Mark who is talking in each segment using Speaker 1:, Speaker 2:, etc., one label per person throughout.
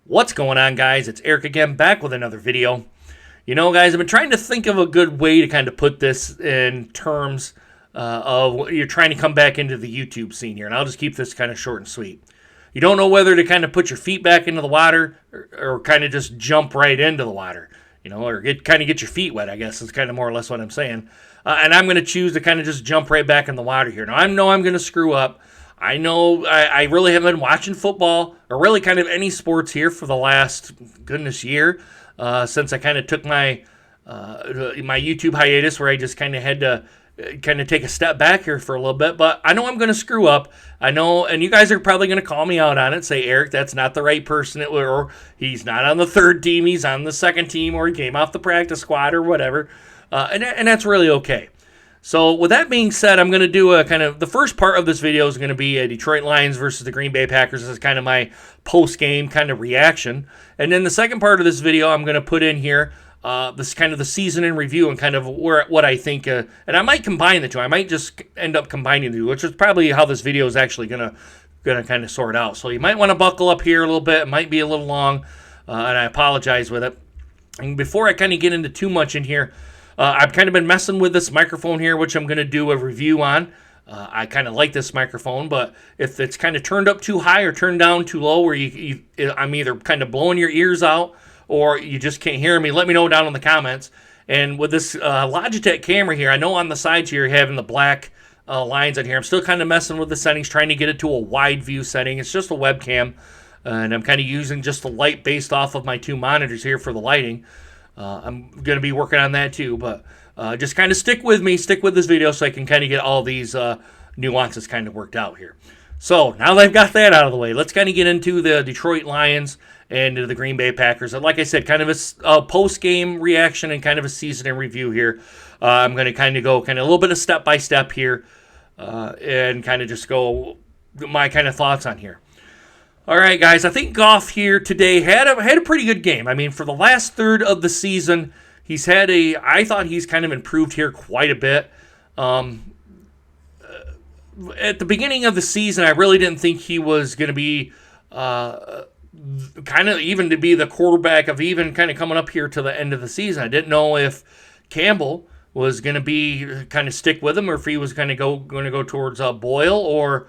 Speaker 1: What's going on, guys? It's Eric again, back with another video. Guys, I've been trying to think of a good way to kind of put this in terms of what you're trying to come back into the YouTube scene here, and I'll just keep this kind of short and sweet. You don't know whether to kind of put your feet back into the water or kind of just jump right into the water, or get your feet wet, I guess is kind of more or less what I'm saying. And I'm going to choose to kind of just jump right back in the water here. Now, I know I'm going to screw up. I know I really haven't been watching football or really kind of any sports here for the last, goodness, year since I kind of took my YouTube hiatus where I just kind of had to kind of take a step back here for a little bit. But I know I'm going to screw up. I know, and you guys are probably going to call me out on it, say, Eric, that's not the right person, or he's not on the third team, he's on the second team, or he came off the practice squad or whatever. And that's really okay. So with that being said, I'm going to do a kind of, the first part of this video is going to be a Detroit Lions versus the Green Bay Packers. This is kind of my post-game kind of reaction. And then the second part of this video, I'm going to put in here this kind of the season in review and kind of what I think, and I might combine the two. I might just end up combining the two, which is probably how this video is actually going to kind of sort out. So you might want to buckle up here a little bit. It might be a little long, and I apologize with it. And before I kind of get into too much in here, I've kind of been messing with this microphone here, which I'm going to do a review on. I kind of like this microphone, but if it's kind of turned up too high or turned down too low where I'm either kind of blowing your ears out or you just can't hear me, let me know down in the comments. And with this Logitech camera here, I know on the sides here having the black lines on here, I'm still kind of messing with the settings, trying to get it to a wide view setting. It's just a webcam, and I'm kind of using just the light based off of my two monitors here for the lighting. I'm going to be working on that too, but just kind of stick with this video so I can kind of get all these nuances kind of worked out here. So now that I've got that out of the way, let's kind of get into the Detroit Lions and the Green Bay Packers. And like I said, kind of a post-game reaction and kind of a season in review here. I'm going to kind of go kind of a little bit of step-by-step here and kind of just go my kind of thoughts on here. All right, guys, I think Goff here today had a pretty good game. I mean, for the last third of the season, I thought he's kind of improved here quite a bit. At the beginning of the season, I really didn't think he was going to be kind of even to be the quarterback of even kind of coming up here to the end of the season. I didn't know if Campbell was going to be kind of stick with him or if he was going to go towards Boyle or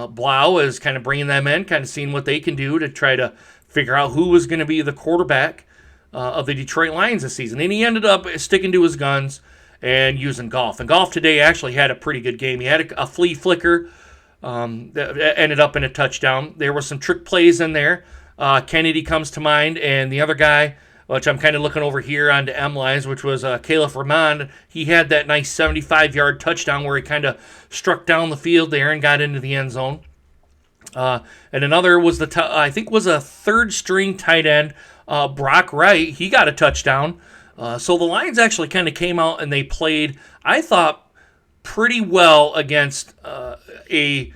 Speaker 1: Blau is kind of bringing them in, kind of seeing what they can do to try to figure out who was going to be the quarterback of the Detroit Lions this season. And he ended up sticking to his guns and using Goff. And Goff today actually had a pretty good game. He had a flea flicker that ended up in a touchdown. There were some trick plays in there. Kennedy comes to mind, and the other guy, which I'm kind of looking over here on the M lines, which was Caleb Ramond. He had that nice 75-yard touchdown where he kind of struck down the field there and got into the end zone. And another was I think was a third-string tight end, Brock Wright. He got a touchdown. So the Lions actually kind of came out and they played, I thought, pretty well against a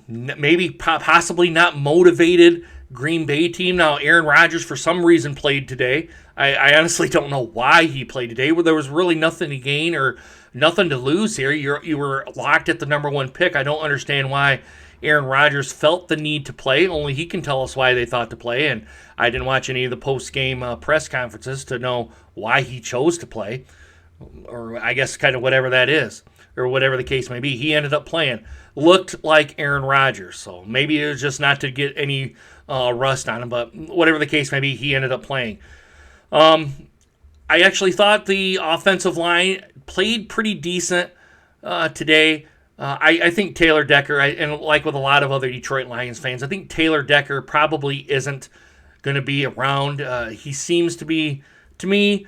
Speaker 1: maybe possibly not motivated Green Bay team. Now, Aaron Rodgers, for some reason, played today. I honestly don't know why he played today. There was really nothing to gain or nothing to lose here. You were locked at the number one pick. I don't understand why Aaron Rodgers felt the need to play. Only he can tell us why they thought to play, and I didn't watch any of the post-game press conferences to know why he chose to play, or I guess kind of whatever that is, or whatever the case may be. He ended up playing. Looked like Aaron Rodgers, so maybe it was just not to get any rust on him, but whatever the case may be, he ended up playing. I actually thought the offensive line played pretty decent today. I think Taylor Decker, and like with a lot of other Detroit Lions fans, I think Taylor Decker probably isn't going to be around. He seems to be, to me,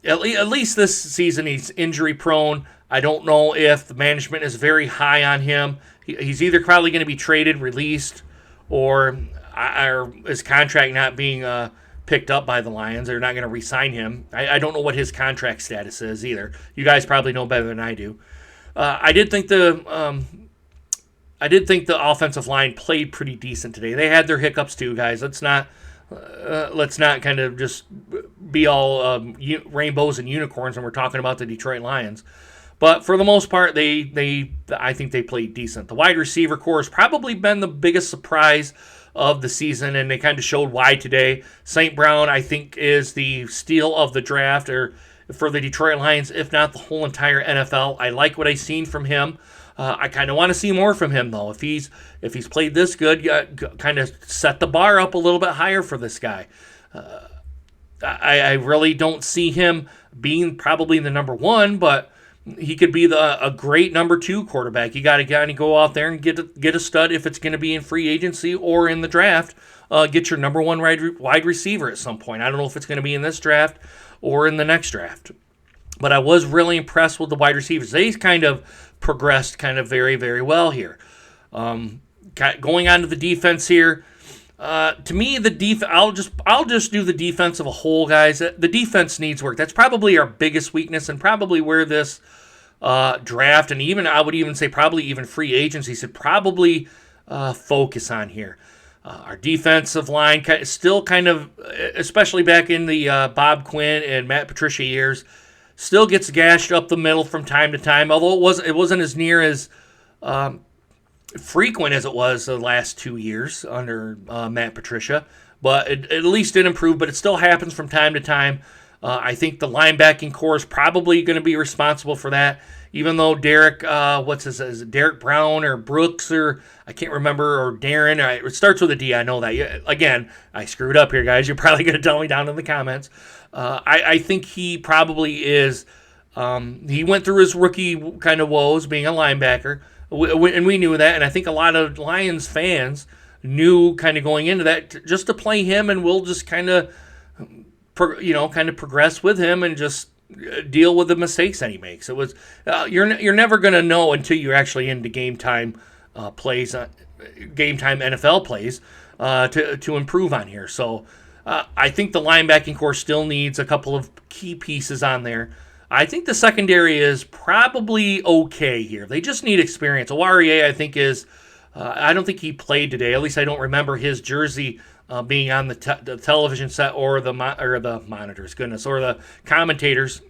Speaker 1: at least this season, he's injury prone. I don't know if the management is very high on him. He's either probably going to be traded, released, or his contract not being picked up by the Lions. They're not going to re-sign him. I don't know what his contract status is either. You guys probably know better than I do. I did think the offensive line played pretty decent today. They had their hiccups too, guys. Let's not kind of just be all rainbows and unicorns when we're talking about the Detroit Lions. But for the most part, I think they played decent. The wide receiver core has probably been the biggest surprise of the season, and they kind of showed why today. St. Brown, I think, is the steal of the draft, or for the Detroit Lions, if not the whole entire NFL. I like what I've seen from him. I kind of want to see more from him, though. If he's played this good, kind of set the bar up a little bit higher for this guy. I really don't see him being probably the number one, but he could be a great number two quarterback. You got to go out there and get a stud if it's going to be in free agency or in the draft. Get your number one wide receiver at some point. I don't know if it's going to be in this draft or in the next draft. But I was really impressed with the wide receivers. They kind of progressed kind of very, very well here. Going on to the defense here. To me, the I'll just do the defense of a whole, guys. The defense needs work. That's probably our biggest weakness, and probably where this draft, and even I would even say probably even free agency should probably focus on here. Our defensive line still kind of, especially back in the Bob Quinn and Matt Patricia years, still gets gashed up the middle from time to time. Although it wasn't as near as frequent as it was the last 2 years under Matt Patricia, but it at least did improve. But it still happens from time to time. I think the linebacking core is probably going to be responsible for that. Even though Derek, is it Derek Brown or Brooks, or I can't remember, or Darren, it starts with a D, I know that. Again, I screwed up here, guys. You're probably going to tell me down in the comments. I think he probably is, he went through his rookie kind of woes being a linebacker, and we knew that, and I think a lot of Lions fans knew kind of going into that just to play him, and we'll just kind of, progress with him and just deal with the mistakes that he makes. It was you're never going to know until you're actually into game time plays, game time NFL plays to improve on here. So I think the linebacking core still needs a couple of key pieces on there. I think the secondary is probably okay here. They just need experience. Owarie, I think, is I don't think he played today. At least I don't remember his jersey being on the television set or the monitors, or the commentators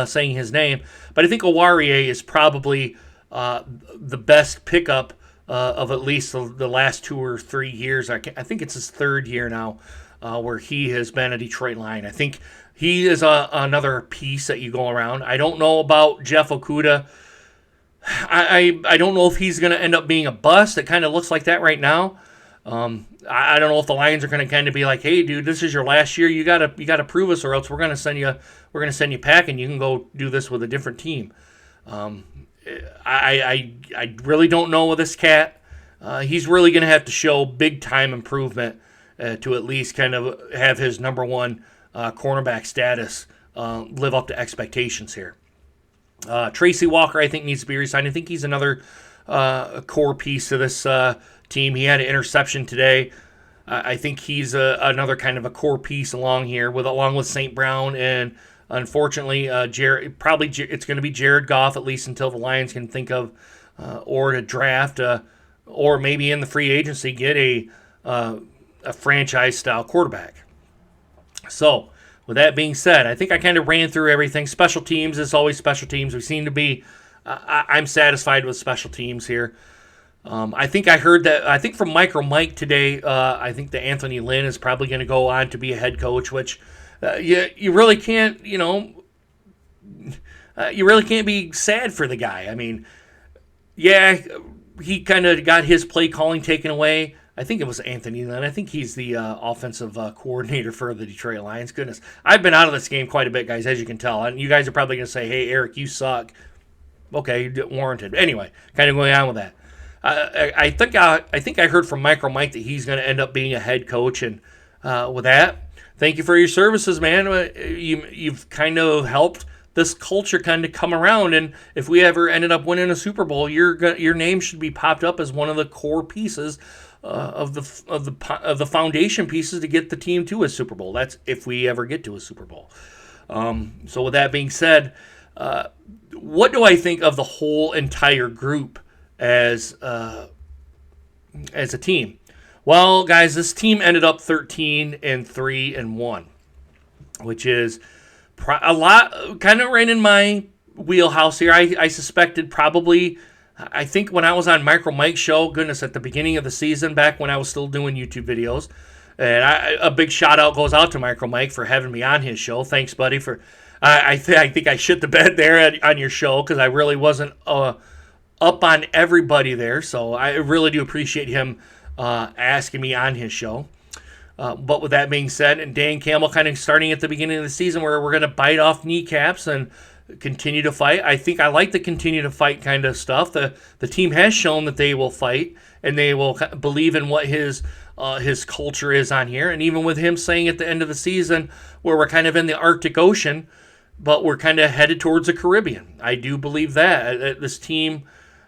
Speaker 1: saying his name. But I think Owarie is probably the best pickup of at least the last 2 or 3 years. I think it's his third year now where he has been a Detroit Lion. I think he is another piece that you go around. I don't know about Jeff Okudah. I don't know if he's going to end up being a bust. It kind of looks like that right now. I don't know if the Lions are going to kind of be like, "Hey, dude, this is your last year. You gotta prove us, or else we're going to send you packing. You can go do this with a different team." I really don't know with this cat. He's really going to have to show big time improvement to at least kind of have his number one cornerback status live up to expectations here. Tracy Walker, I think, needs to be re-signed. I think he's another core piece of this team. He had an interception today. I think he's another kind of a core piece along with St. Brown, and unfortunately, it's going to be Jared Goff, at least until the Lions can think of or to draft or maybe in the free agency get a franchise style quarterback. So with that being said, I think I kind of ran through everything. Special teams is always special teams. We seem to be. I'm satisfied with special teams here. I think from Micro Mike today, I think that Anthony Lynn is probably going to go on to be a head coach, which you really can't, you really can't be sad for the guy. I mean, yeah, he kind of got his play calling taken away. I think it was Anthony Lynn. I think he's the offensive coordinator for the Detroit Lions. Goodness, I've been out of this game quite a bit, guys, as you can tell. And you guys are probably going to say, "Hey, Eric, you suck." Okay, warranted. Anyway, kind of going on with that. I think I heard from Micro Mike that he's going to end up being a head coach, and with that, thank you for your services, man. You've kind of helped this culture kind of come around, and if we ever ended up winning a Super Bowl, your name should be popped up as one of the core pieces of the foundation pieces to get the team to a Super Bowl. That's if we ever get to a Super Bowl. So with that being said, what do I think of the whole entire group as a team? Well, guys, this team ended up 13-3-1, which is a lot, kind of right in my wheelhouse here. I suspected probably I think when I was on Micro Mike's show, goodness, at the beginning of the season, back when I was still doing YouTube videos, and a big shout out goes out to Micro Mike for having me on his show. Thanks, buddy. For I think I shit the bed there on your show because I really wasn't up on everybody there. So I really do appreciate him asking me on his show. But with that being said, and Dan Campbell kind of starting at the beginning of the season where we're going to bite off kneecaps and continue to fight. I think I like the continue to fight kind of stuff. The team has shown that they will fight and they will believe in what his culture is on here. And even with him saying at the end of the season where we're kind of in the Arctic Ocean, but we're kind of headed towards the Caribbean. I do believe that. This team,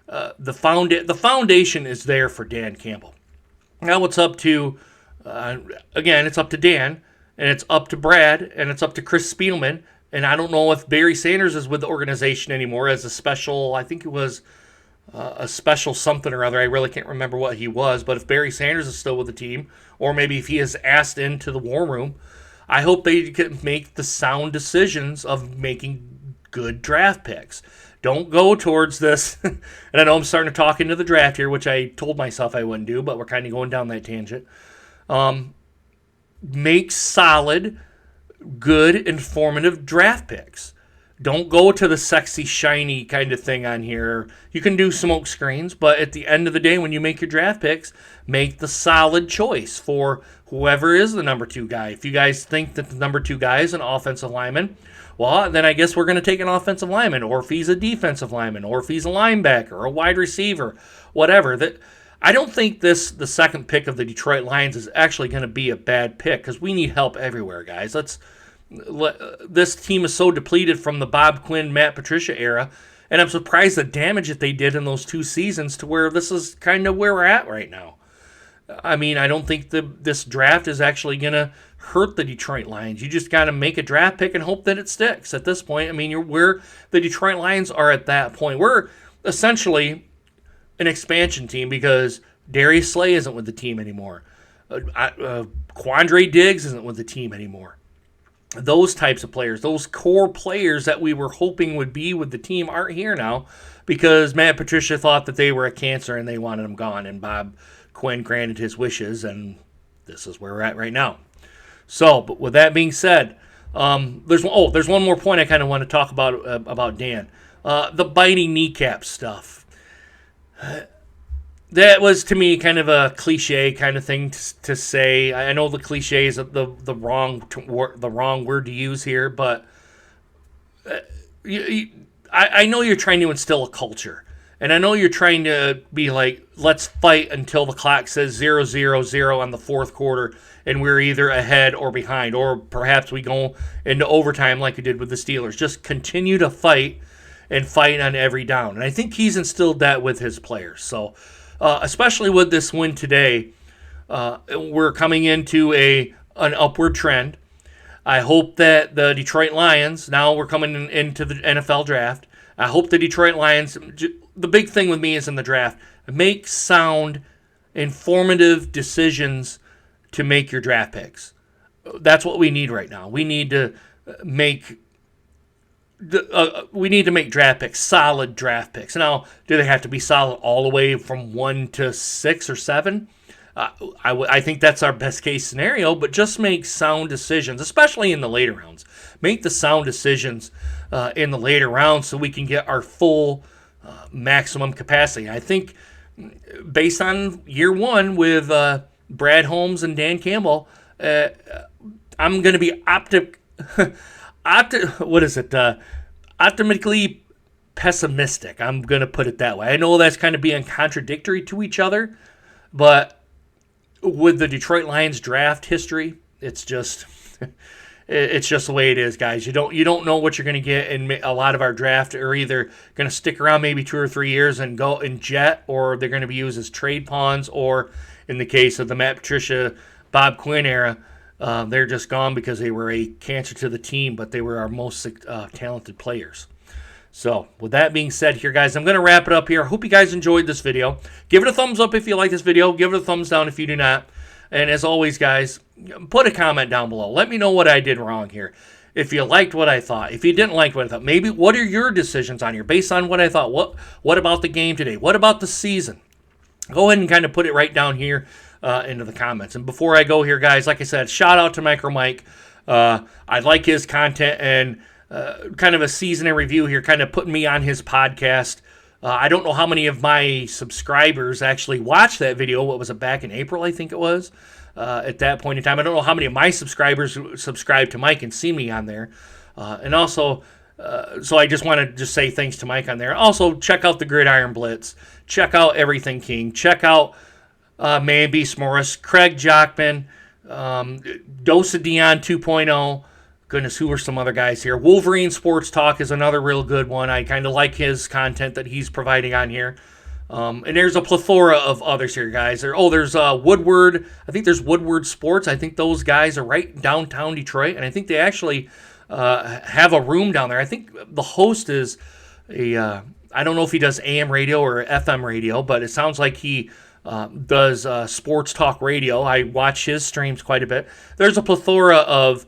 Speaker 1: the foundation is there for Dan Campbell. Now it's up to, again, it's up to Dan, and it's up to Brad, and it's up to Chris Spielman. And I don't know if Barry Sanders is with the organization anymore as a special, I think it was a special something or other. I really can't remember what he was. But if Barry Sanders is still with the team, or maybe if he is asked into the war room, I hope they can make the sound decisions of making good draft picks. Don't go towards this, and I know I'm starting to talk into the draft here, which I told myself I wouldn't do, but we're kind of going down that tangent. Make solid, good, informative draft picks. Don't go to the sexy, shiny kind of thing on here. You can do smoke screens, but at the end of the day, when you make your draft picks, make the solid choice for whoever is the number 2 guy. If you guys think that the number 2 guy is an offensive lineman, well, then I guess we're going to take an offensive lineman, or if he's a defensive lineman, or if he's a linebacker, or a wide receiver, whatever. I don't think the second pick of the Detroit Lions is actually going to be a bad pick because we need help everywhere, guys. This team is so depleted from the Bob Quinn, Matt Patricia era, and I'm surprised the damage that they did in those 2 seasons to where this is kind of where we're at right now. I mean, I don't think this draft is actually going to hurt the Detroit Lions. You just got to make a draft pick and hope that it sticks. At this point, I mean, the Detroit Lions are at that point. We're essentially an expansion team because Darius Slay isn't with the team anymore. Quandre Diggs isn't with the team anymore. Those types of players, those core players that we were hoping would be with the team aren't here now because Matt Patricia thought that they were a cancer and they wanted them gone, and Bob Quinn granted his wishes, and this is where we're at right now. So, but with that being said, there's one more point I kind of want to talk about Dan. The biting kneecap stuff. That was, to me, kind of a cliche kind of thing to say. I know the cliche is the wrong word to use here, but I know you're trying to instill a culture. And I know you're trying to be like, let's fight until the clock says 0-0-0 on the fourth quarter, and we're either ahead or behind, or perhaps we go into overtime like we did with the Steelers. Just continue to fight and fight on every down. And I think he's instilled that with his players. So, especially with this win today, we're coming into an upward trend. I hope that the Detroit Lions, now we're coming into the NFL draft, I hope the Detroit Lions, the big thing with me is in the draft, make sound, informative decisions to make your draft picks. That's what we need right now. We need to make draft picks, solid draft picks. Now, do they have to be solid all the way from 1 to 6 or 7? I think that's our best case scenario, but just make sound decisions, especially in the later rounds. Make the sound decisions in the later rounds so we can get our full maximum capacity. I think based on year one with Brad Holmes and Dan Campbell, I'm going to be optimically pessimistic. I'm going to put it that way. I know that's kind of being contradictory to each other, but with the Detroit Lions draft history, it's just the way it is, guys. You don't know what you're going to get, and a lot of our draft are either going to stick around maybe 2 or 3 years and go and jet, or they're going to be used as trade pawns, or in the case of the Matt Patricia, Bob Quinn era, they're just gone because they were a cancer to the team, but they were our most talented players. So, with that being said here, guys, I'm going to wrap it up here. I hope you guys enjoyed this video. Give it a thumbs up if you like this video. Give it a thumbs down if you do not. And as always, guys, put a comment down below. Let me know what I did wrong here. if you liked what I thought, if you didn't like what I thought. Maybe what are your decisions on here based on what I thought? What about the game today? What about the season? Go ahead and kind of put it right down here into the comments. And before I go here, guys, like I said, shout out to Micro Mike. I like his content, and kind of a season in review here, kind of putting me on his podcast. I don't know how many of my subscribers actually watched that video. What was it, back in April, I think it was, at that point in time. I don't know how many of my subscribers subscribed to Mike and see me on there. And also, so I just want to just say thanks to Mike on there. Also, check out the Gridiron Blitz. Check out Everything King. Check out Man Beast Morris, Craig Jockman, Dose of Dion 2.0. Goodness, who are some other guys here? Wolverine Sports Talk is another real good one. I kind of like his content that he's providing on here. And there's a plethora of others here, guys. There's Woodward. I think there's Woodward Sports. I think those guys are right downtown Detroit, and I think they actually have a room down there. I think the host is I don't know if he does AM radio or FM radio, but it sounds like he does sports talk radio. I watch his streams quite a bit. There's a plethora of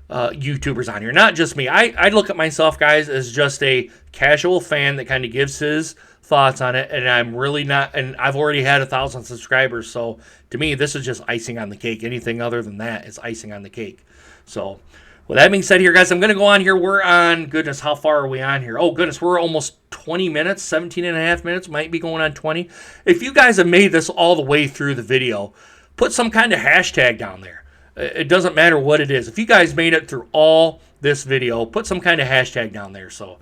Speaker 1: YouTubers on here, not just me. I look at myself, guys, as just a casual fan that kind of gives his thoughts on it, and I'm really not, and I've already had 1,000 subscribers, so to me, this is just icing on the cake. Anything other than that is icing on the cake. So with that being said here, guys, I'm going to go on here. We're on, goodness, how far are we on here? Oh, goodness, we're almost 20 minutes, 17 and a half minutes, might be going on 20. If you guys have made this all the way through the video, put some kind of hashtag down there. It doesn't matter what it is. If you guys made it through all this video, put some kind of hashtag down there. So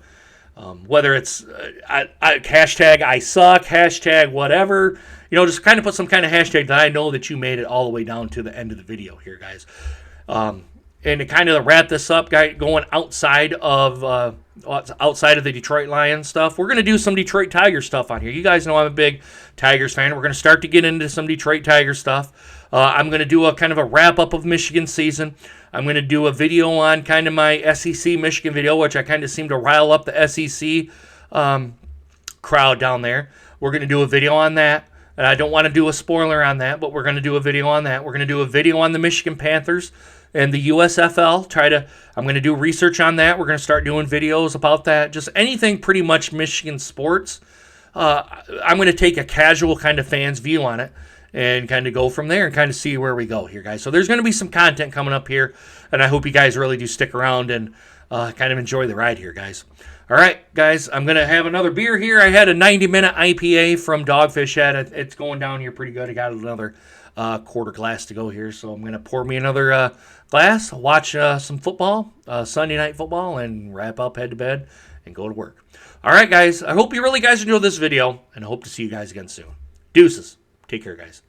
Speaker 1: whether it's hashtag I suck, hashtag whatever, just kind of put some kind of hashtag that I know that you made it all the way down to the end of the video here, guys. And to kind of wrap this up, guys, going outside of the Detroit Lions stuff, we're going to do some Detroit Tigers stuff on here. You guys know I'm a big Tigers fan. We're going to start to get into some Detroit Tigers stuff. I'm going to do a kind of a wrap-up of Michigan season. I'm going to do a video on kind of my SEC Michigan video, which I kind of seem to rile up the SEC crowd down there. We're going to do a video on that. And I don't want to do a spoiler on that, but we're going to do a video on that. We're going to do a video on the Michigan Panthers and the USFL. I'm going to do research on that. We're going to start doing videos about that. Just anything pretty much Michigan sports. I'm going to take a casual kind of fan's view on it and kind of go from there and kind of see where we go here, guys. So there's going to be some content coming up here, and I hope you guys really do stick around and kind of enjoy the ride here, guys. All right, guys, I'm going to have another beer here. I had a 90-minute IPA from Dogfish Head. It's going down here pretty good. I got another quarter glass to go here, so I'm going to pour me another glass, watch some football, Sunday night football, and wrap up, head to bed, and go to work. All right, guys, I hope you really guys enjoyed this video, and I hope to see you guys again soon. Deuces. Take care, guys.